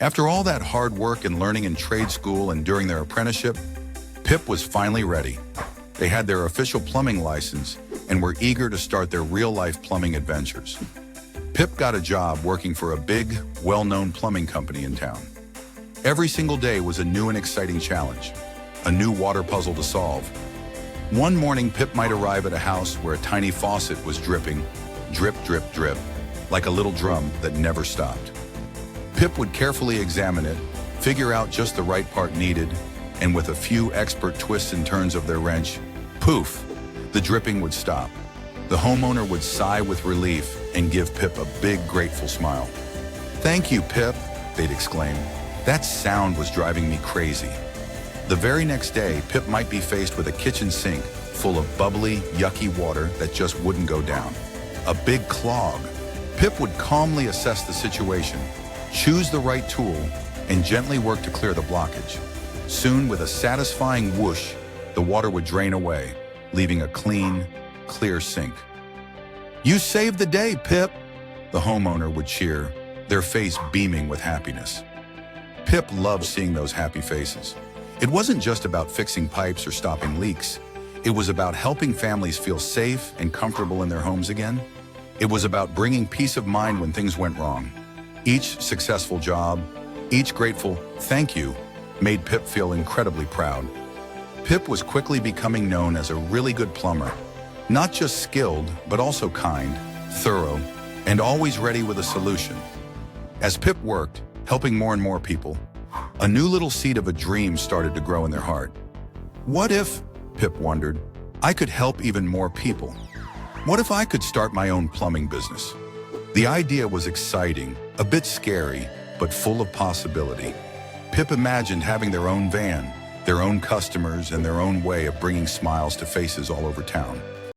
After all that hard work and learning in trade school and during their apprenticeship, Pip was finally ready. They had their official plumbing license and were eager to start their real-life plumbing adventures. Pip got a job working for a big, well-known plumbing company in town. Every single day was a new and exciting challenge, a new water puzzle to solve. One morning, Pip might arrive at a house where a tiny faucet was dripping, drip, drip, drip, like a little drum that never stopped. Pip would carefully examine it, figure out just the right part needed, and with a few expert twists and turns of their wrench, poof, the dripping would stop. The homeowner would sigh with relief and give Pip a big, grateful smile. "Thank you, Pip," they'd exclaim. "That sound was driving me crazy." The very next day, Pip might be faced with a kitchen sink full of bubbly, yucky water that just wouldn't go down. A big clog. Pip would calmly assess the situation, choose the right tool, and gently work to clear the blockage. Soon, with a satisfying whoosh, the water would drain away, leaving a clean, clear sink. "You saved the day, Pip," the homeowner would cheer, their face beaming with happiness. Pip loved seeing those happy faces. It wasn't just about fixing pipes or stopping leaks. It was about helping families feel safe and comfortable in their homes again. It was about bringing peace of mind when things went wrong. Each successful job, each grateful "thank you" made Pip feel incredibly proud. Pip was quickly becoming known as a really good plumber, not just skilled, but also kind, thorough, and always ready with a solution. As Pip worked, helping more and more people, a new little seed of a dream started to grow in their heart. What if, Pip wondered, I could help even more people? What if I could start my own plumbing business? The idea was exciting, a bit scary, but full of possibility. Pip imagined having their own van, their own customers, and their own way of bringing smiles to faces all over town.